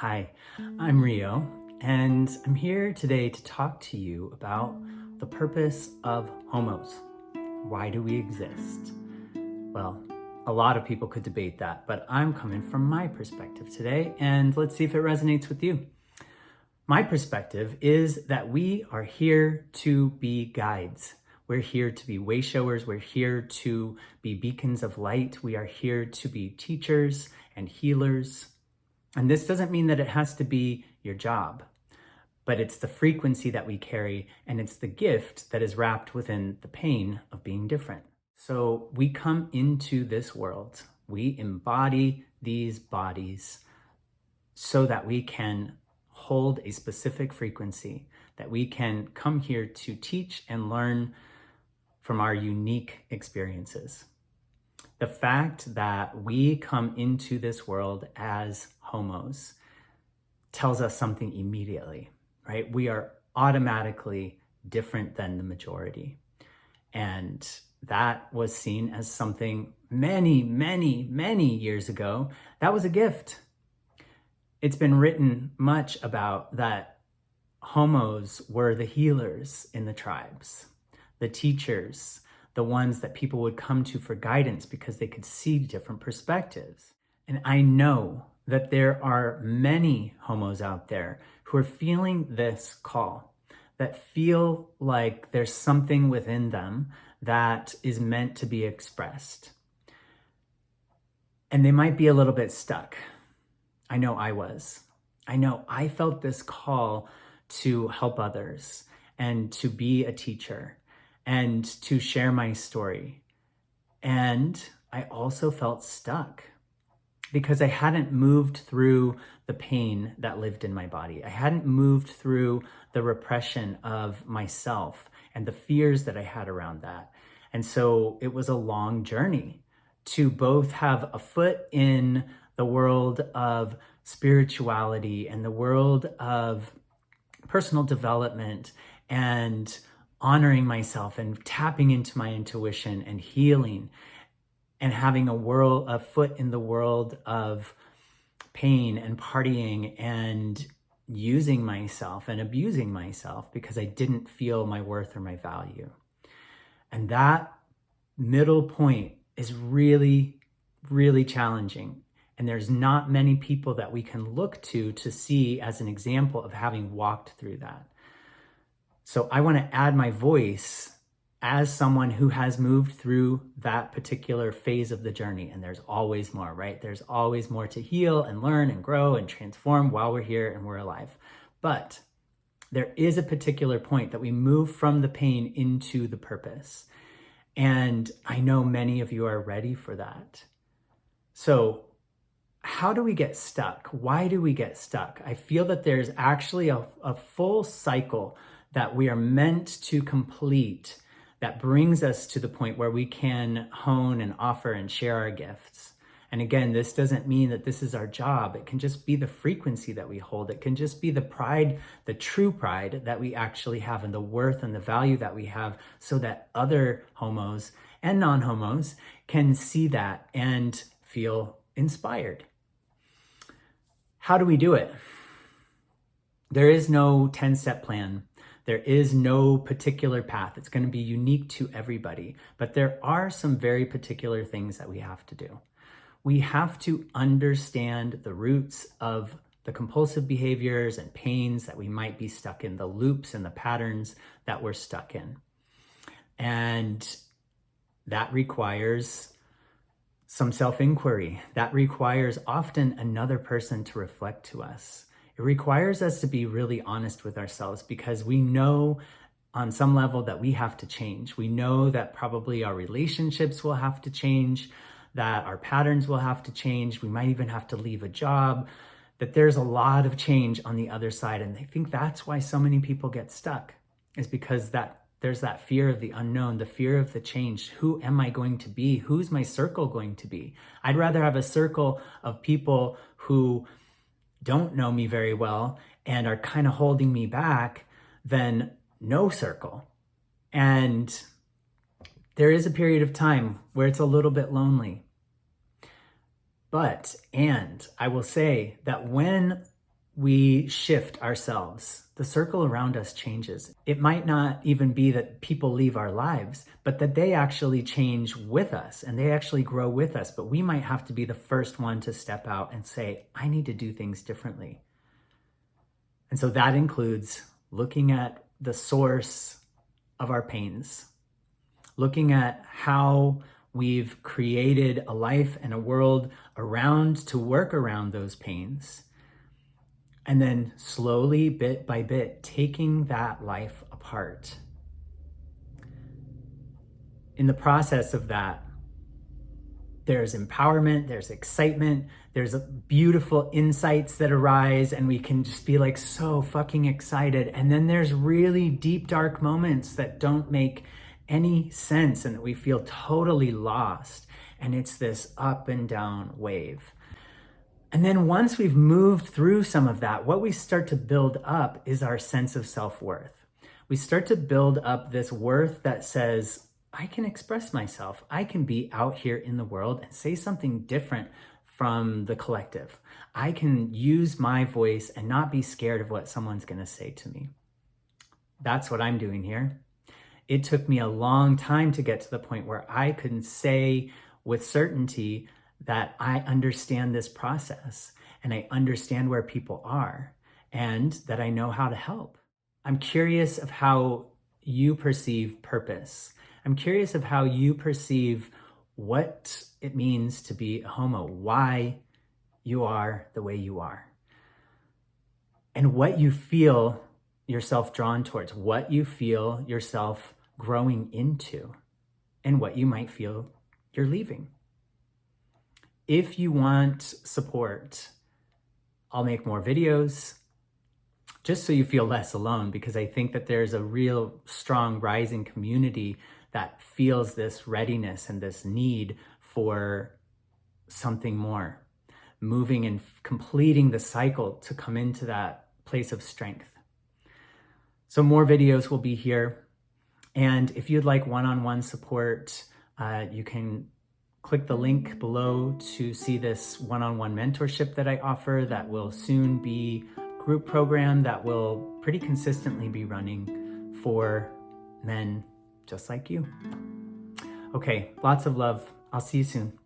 Hi, I'm Rio, and I'm here today to talk to you about the purpose of homos. Why do we exist? Well, a lot of people could debate that, but I'm coming from my perspective today, and let's see if it resonates with you. My perspective is that we are here to be guides. We're here to be way showers. We're here to be beacons of light. We are here to be teachers and healers. And this doesn't mean that it has to be your job, but it's the frequency that we carry, and it's the gift that is wrapped within the pain of being different. So we come into this world, we embody these bodies so that we can hold a specific frequency, that we can come here to teach and learn from our unique experiences. The fact that we come into this world as homos tells us something immediately, right? We are automatically different than the majority. And that was seen as something many years ago. That was a gift. It's been written much about that homos were the healers in the tribes, the teachers, the ones that people would come to for guidance because they could see different perspectives. And I know that there are many homos out there who are feeling this call, that feel like there's something within them that is meant to be expressed. And they might be a little bit stuck. I know I was. I know I felt this call to help others and to be a teacher and to share my story. And I also felt stuck because I hadn't moved through the pain that lived in my body. I hadn't moved through the repression of myself and the fears that I had around that. And so it was a long journey to both have a foot in the world of spirituality and the world of personal development and honoring myself and tapping into my intuition and healing, and having a foot in the world of pain and partying and using myself and abusing myself because I didn't feel my worth or my value. And that middle point is really challenging. And there's not many people that we can look to see as an example of having walked through that. So I want to add my voice as someone who has moved through that particular phase of the journey. And there's always more, right? There's always more to heal and learn and grow and transform while we're here and we're alive. But there is a particular point that we move from the pain into the purpose. And I know many of you are ready for that. So how do we get stuck? Why do we get stuck? I feel that there's actually a full cycle that we are meant to complete that brings us to the point where we can hone and offer and share our gifts. And again, this doesn't mean that this is our job. It can just be the frequency that we hold. It can just be the pride, the true pride that we actually have, and the worth and the value that we have, so that other homos and non-homos can see that and feel inspired. How do we do it? There is no 10-step plan. There is no particular path. It's going to be unique to everybody. But there are some very particular things that we have to do. We have to understand the roots of the compulsive behaviors and pains that we might be stuck in, the loops and the patterns that we're stuck in. And that requires some self-inquiry. That requires often another person to reflect to us. It requires us to be really honest with ourselves, because we know on some level that we have to change. We know that probably our relationships will have to change, that our patterns will have to change. We might even have to leave a job, that there's a lot of change on the other side. And I think that's why so many people get stuck, is because there's that fear of the unknown, the fear of the change. Who am I going to be? Who's my circle going to be? I'd rather have a circle of people who don't know me very well and are kind of holding me back than no circle. And there is a period of time where it's a little bit lonely. And I will say that when we shift ourselves, the circle around us changes. It might not even be that people leave our lives, but that they actually change with us and they actually grow with us. But we might have to be the first one to step out and say, I need to do things differently. And so that includes looking at the source of our pains, looking at how we've created a life and a world around to work around those pains. And then slowly, bit by bit, taking that life apart. In the process of that, there's empowerment, there's excitement, there's beautiful insights that arise, and we can just be like so fucking excited. And then there's really deep, dark moments that don't make any sense and that we feel totally lost. And it's this up and down wave. And then once we've moved through some of that, what we start to build up is our sense of self-worth. We start to build up this worth that says, I can express myself. I can be out here in the world and say something different from the collective. I can use my voice and not be scared of what someone's going to say to me. That's what I'm doing here. It took me a long time to get to the point where I could say with certainty that I understand this process and I understand where people are and that I know how to help. I'm curious of how you perceive purpose. I'm curious of how you perceive what it means to be a homo, why you are the way you are, and what you feel yourself drawn towards, what you feel yourself growing into, and what you might feel you're leaving. If you want support, I'll make more videos just so you feel less alone, because I think that there's a real strong rising community that feels this readiness and this need for something more, moving and completing the cycle to come into that place of strength. So more videos will be here. And if you'd like one-on-one support, you can click the link below to see this one-on-one mentorship that I offer that will soon be a group program that will pretty consistently be running for men just like you. Okay, lots of love. I'll see you soon.